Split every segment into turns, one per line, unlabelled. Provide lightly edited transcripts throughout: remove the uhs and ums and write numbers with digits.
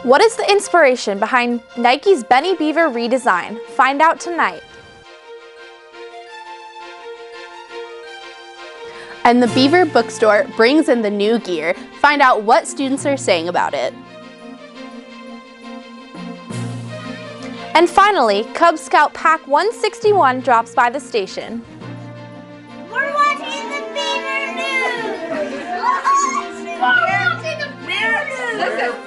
What is the inspiration behind Nike's Benny Beaver redesign? Find out tonight.
And the Beaver bookstore brings in the new gear. Find out what students are saying about it.
And finally, Cub Scout Pack 161 drops by the station.
We're watching the Beaver News! We're watching the Beaver News!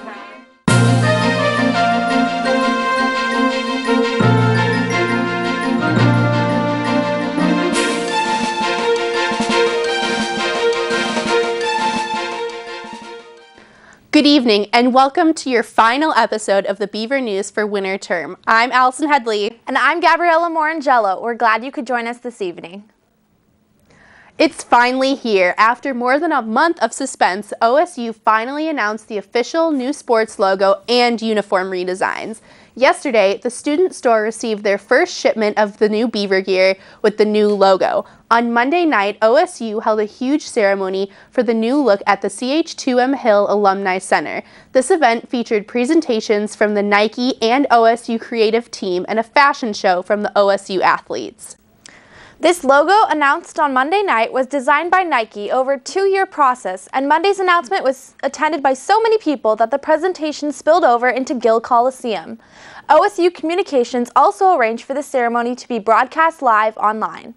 Good evening and welcome to your final episode of the Beaver News for winter term. I'm Allison Headley.
And I'm Gabriella Morrongiello. We're glad you could join us this evening.
It's finally here. After more than a month of suspense, OSU finally announced the official new sports logo and uniform redesigns. Yesterday, the student store received their first shipment of the new Beaver gear with the new logo. On Monday night, OSU held a huge ceremony for the new look at the CH2M Hill Alumni Center. This event featured presentations from the Nike and OSU creative team and a fashion show from the OSU athletes.
This logo, announced on Monday night, was designed by Nike over a 2-year process, and Monday's announcement was attended by so many people that the presentation spilled over into Gill Coliseum. OSU Communications also arranged for the ceremony to be broadcast live online.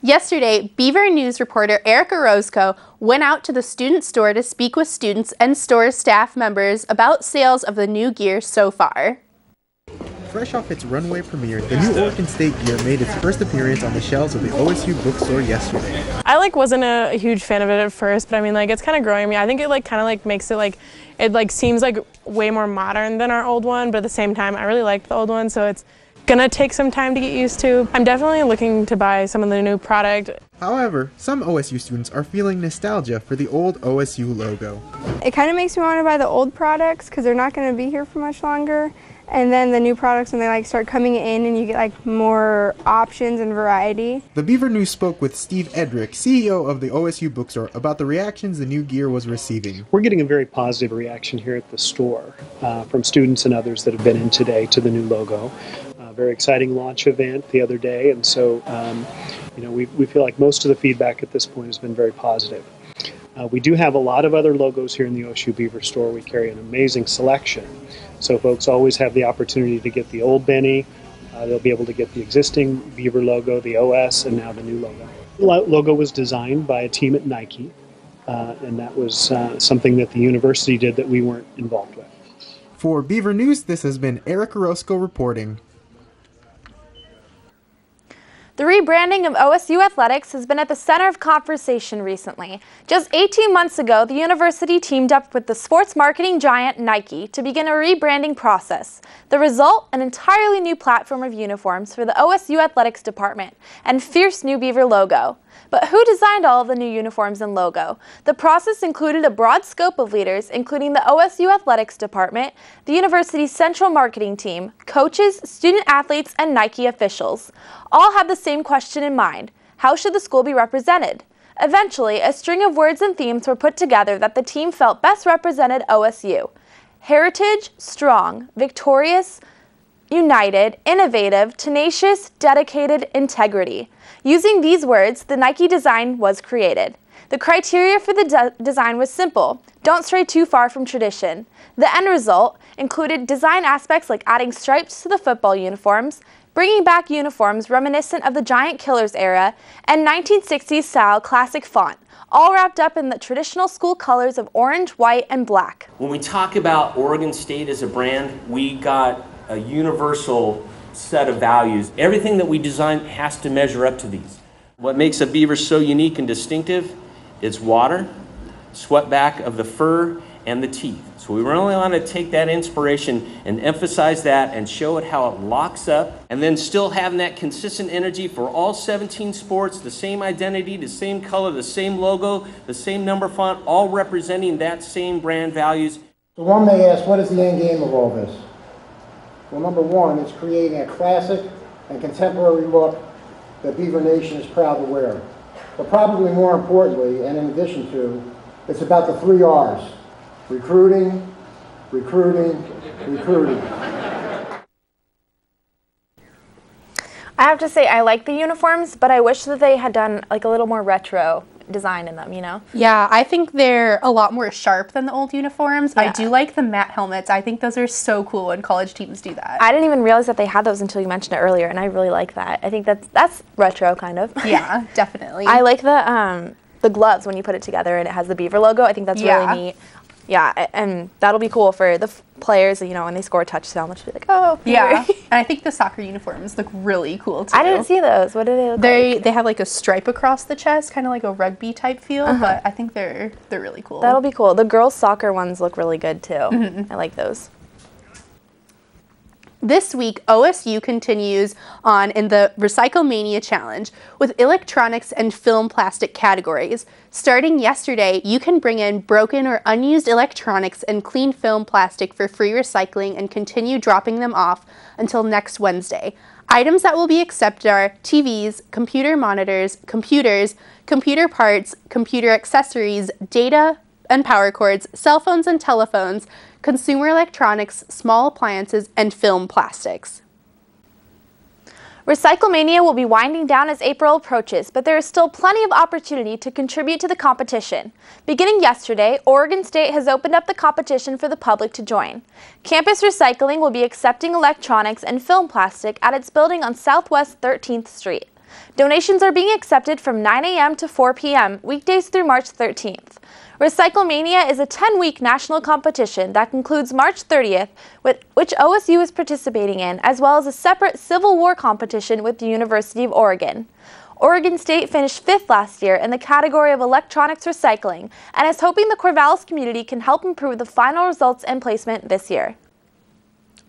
Yesterday, Beaver News reporter Erica Roscoe went out to the student store to speak with students and store staff members about sales of the new gear so far.
Fresh off its runway premiere, the new Oregon State gear made its first appearance on the shelves of the OSU bookstore yesterday.
I wasn't a huge fan of it at first, but I mean it's kind of growing on me. I think it kind of makes it it seems way more modern than our old one, but at the same time I really liked the old one, so it's gonna take some time to get used to. I'm definitely looking to buy some of the new product.
However, some OSU students are feeling nostalgia for the old OSU logo.
It kind of makes me want to buy the old products because they're not going to be here for much longer. And then the new products, when they start coming in and you get more options and variety.
The Beaver News spoke with Steve Edrick, CEO of the OSU bookstore, about the reactions the new gear was receiving.
We're getting a very positive reaction here at the store from students and others that have been in today to the new logo. Very exciting launch event the other day, and so we feel like most of the feedback at this point has been very positive. We do have a lot of other logos here in the OSU Beaver store. We carry an amazing selection. So folks always have the opportunity to get the old Benny. They'll be able to get the existing Beaver logo, the OS, and now the new logo. The logo was designed by a team at Nike, and that was something that the university did that we weren't involved with.
For Beaver News, this has been Erica Roscoe reporting.
The rebranding of OSU athletics has been at the center of conversation recently. Just 18 months ago, the university teamed up with the sports marketing giant Nike to begin a rebranding process. The result, an entirely new platform of uniforms for the OSU athletics department and fierce new Beaver logo. But who designed all of the new uniforms and logo? The process included a broad scope of leaders, including the OSU Athletics Department, the university's central marketing team, coaches, student athletes, and Nike officials. All had the same question in mind: how should the school be represented? Eventually, a string of words and themes were put together that the team felt best represented OSU. Heritage, strong, victorious, united, innovative, tenacious, dedicated, integrity. Using these words, the Nike design was created. The criteria for the design was simple: don't stray too far from tradition. The end result included design aspects like adding stripes to the football uniforms, bringing back uniforms reminiscent of the Giant Killers era, and 1960s-style classic font, all wrapped up in the traditional school colors of orange, white, and black.
When we talk about Oregon State as a brand, we got a universal set of values. Everything that we design has to measure up to these. What makes a beaver so unique and distinctive is water, swept back of the fur, and the teeth. So we really want to take that inspiration and emphasize that and show it how it locks up, and then still having that consistent energy for all 17 sports, the same identity, the same color, the same logo, the same number font, all representing that same brand values.
So one may ask, what is the end game of all this? Well, number one, it's creating a classic and contemporary look that Beaver Nation is proud to wear. But probably more importantly, and in addition to, it's about the 3 R's: recruiting, recruiting, recruiting.
I have to say I like the uniforms, but I wish that they had done like a little more retro design in them, you know?
Yeah, I think they're a lot more sharp than the old uniforms.
Yeah.
I do like the matte helmets. I think those are so cool when college teams do that.
I didn't even realize that they had those until you mentioned it earlier, and I really like that. I think that's retro kind of.
Yeah, definitely.
I like the gloves when you put it together and it has the Beaver logo. I think that's really neat. Yeah, and that'll be cool for the players, you know, when they score a touchdown, they'll just be like, oh, Beaver.
Yeah, and I think the soccer uniforms look really cool too.
I didn't see those. What do they look like?
They have like a stripe across the chest, kind of like a rugby type feel, but I think they're really cool.
That'll be cool. The girls' soccer ones look really good too. I like those.
This week, OSU continues on in the Recyclemania Challenge with electronics and film plastic categories. Starting yesterday, you can bring in broken or unused electronics and clean film plastic for free recycling and continue dropping them off until next Wednesday. Items that will be accepted are TVs, computer monitors, computers, computer parts, computer accessories, data and power cords, cell phones and telephones, consumer electronics, small appliances, and film plastics.
Recyclemania will be winding down as April approaches, but there is still plenty of opportunity to contribute to the competition. Beginning yesterday, Oregon State has opened up the competition for the public to join. Campus Recycling will be accepting electronics and film plastic at its building on Southwest 13th Street. Donations are being accepted from 9 a.m. to 4 p.m. weekdays through March 13th. Recyclemania is a 10-week national competition that concludes March 30th, which OSU is participating in, as well as a separate Civil War competition with the University of Oregon. Oregon State finished 5th last year in the category of electronics recycling and is hoping the Corvallis community can help improve the final results and placement this year.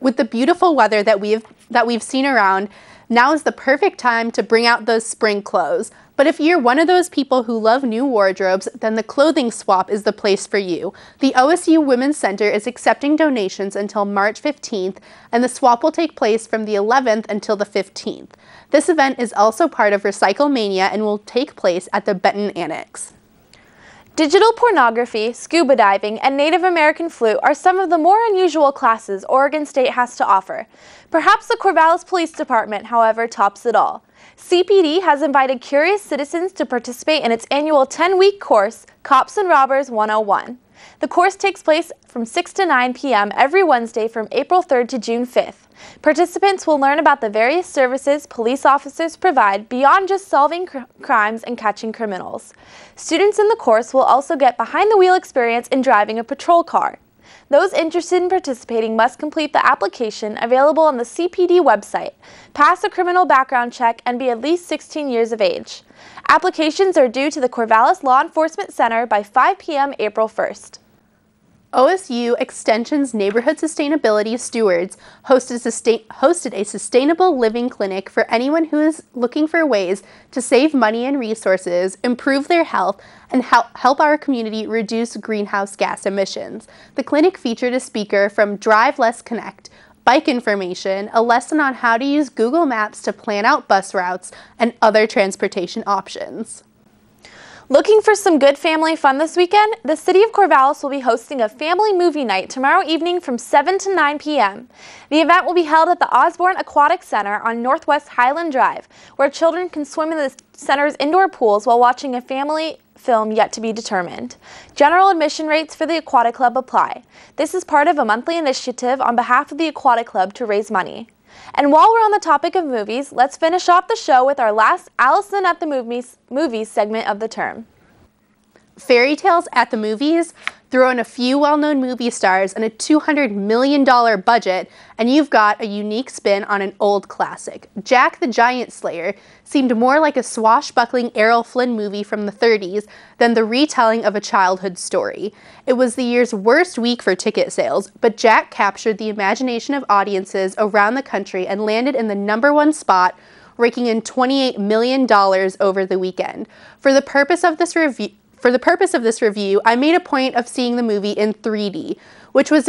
With the beautiful weather that we've seen around, now is the perfect time to bring out those spring clothes. But if you're one of those people who love new wardrobes, then the clothing swap is the place for you. The OSU Women's Center is accepting donations until March 15th, and the swap will take place from the 11th until the 15th. This event is also part of Recyclemania and will take place at the Benton Annex.
Digital pornography, scuba diving, and Native American flute are some of the more unusual classes Oregon State has to offer. Perhaps the Corvallis Police Department, however, tops it all. CPD has invited curious citizens to participate in its annual 10-week course, Cops and Robbers 101. The course takes place from 6 to 9 p.m. every Wednesday from April 3rd to June 5th. Participants will learn about the various services police officers provide beyond just solving crimes and catching criminals. Students in the course will also get behind-the-wheel experience in driving a patrol car. Those interested in participating must complete the application available on the CPD website, pass a criminal background check, and be at least 16 years of age. Applications are due to the Corvallis Law Enforcement Center by 5 p.m. April 1st.
OSU Extension's Neighborhood Sustainability Stewards hosted a sustainable living clinic for anyone who is looking for ways to save money and resources, improve their health, and help our community reduce greenhouse gas emissions. The clinic featured a speaker from Drive Less Connect, bike information, a lesson on how to use Google Maps to plan out bus routes, and other transportation options.
Looking for some good family fun this weekend? The City of Corvallis will be hosting a family movie night tomorrow evening from 7 to 9 p.m. The event will be held at the Osborne Aquatic Center on Northwest Highland Drive, where children can swim in the center's indoor pools while watching a family film yet to be determined. General admission rates for the Aquatic Club apply. This is part of a monthly initiative on behalf of the Aquatic Club to raise money. And while we're on the topic of movies, let's finish off the show with our last Allison at the Movies segment of the term.
Fairy Tales at the Movies? Throw in a few well-known movie stars and a $200 million budget, and you've got a unique spin on an old classic. Jack the Giant Slayer seemed more like a swashbuckling Errol Flynn movie from the 30s than the retelling of a childhood story. It was the year's worst week for ticket sales, but Jack captured the imagination of audiences around the country and landed in the #1 spot, raking in $28 million over the weekend. For the purpose of this review, I made a point of seeing the movie in 3D, which was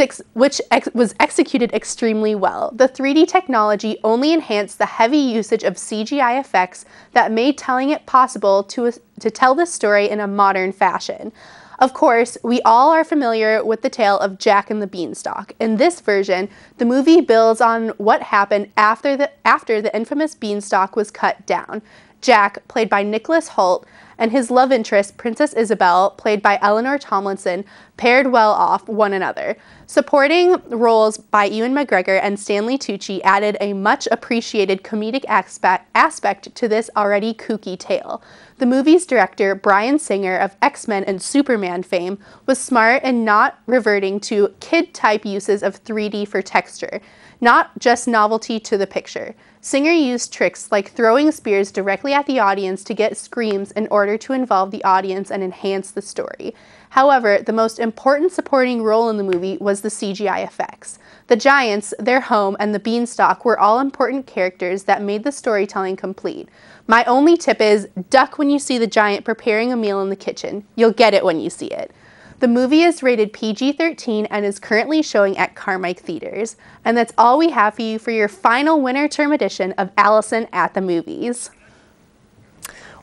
executed extremely well. The 3D technology only enhanced the heavy usage of CGI effects that made telling it possible to tell this story in a modern fashion. Of course, we all are familiar with the tale of Jack and the Beanstalk. In this version, the movie builds on what happened after the infamous beanstalk was cut down. Jack, played by Nicholas Hoult, and his love interest, Princess Isabel, played by Eleanor Tomlinson, paired well off one another. Supporting roles by Ewan McGregor and Stanley Tucci added a much-appreciated comedic aspect to this already kooky tale. The movie's director, Bryan Singer of X-Men and Superman fame, was smart in not reverting to kid-type uses of 3D for texture, not just novelty to the picture. Singer used tricks like throwing spears directly at the audience to get screams in order to involve the audience and enhance the story. However, the most important supporting role in the movie was the CGI effects. The giants, their home, and the beanstalk were all important characters that made the storytelling complete. My only tip is, duck when you see the giant preparing a meal in the kitchen. You'll get it when you see it. The movie is rated PG-13 and is currently showing at Carmike Theaters. And that's all we have for you for your final winter term edition of Allison at the Movies.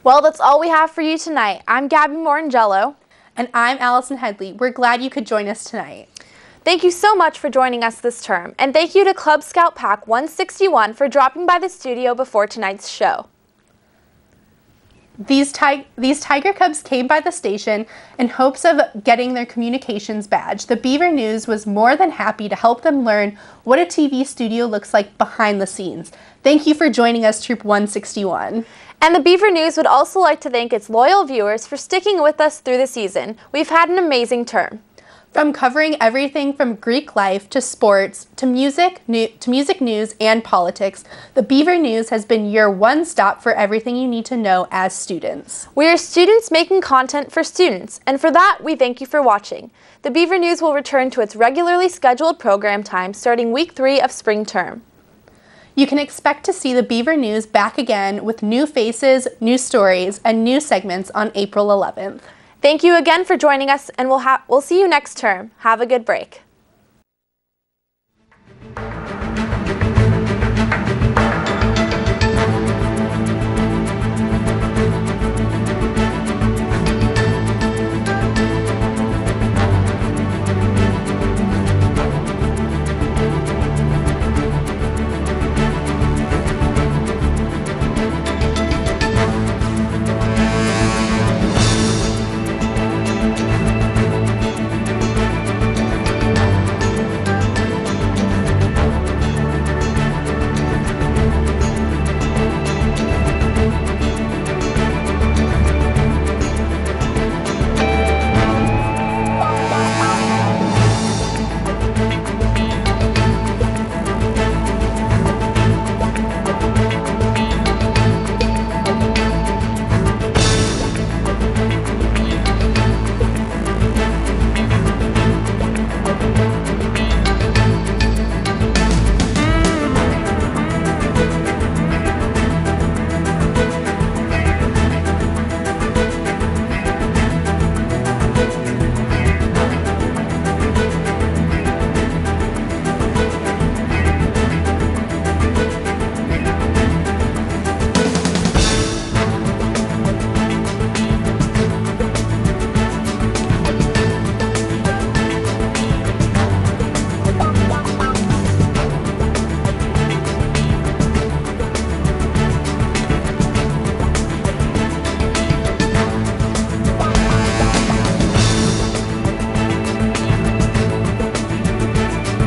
Well, that's all we have for you tonight. I'm Gabby Morrongiello.
And I'm Allison Headley. We're glad you could join us tonight.
Thank you so much for joining us this term. And thank you to Club Scout Pack 161 for dropping by the studio before tonight's show.
These Tiger Cubs came by the station in hopes of getting their communications badge. The Beaver News was more than happy to help them learn what a TV studio looks like behind the scenes. Thank you for joining us, Troop 161.
And the Beaver News would also like to thank its loyal viewers for sticking with us through the season. We've had an amazing term.
From covering everything from Greek life to sports to music news and politics, the Beaver News has been your one stop for everything you need to know as students.
We are students making content for students, and for that, we thank you for watching. The Beaver News will return to its regularly scheduled program time starting week 3 of spring term.
You can expect to see the Beaver News back again with new faces, new stories, and new segments on April 11th.
Thank you again for joining us, and we'll see you next term. Have a good break.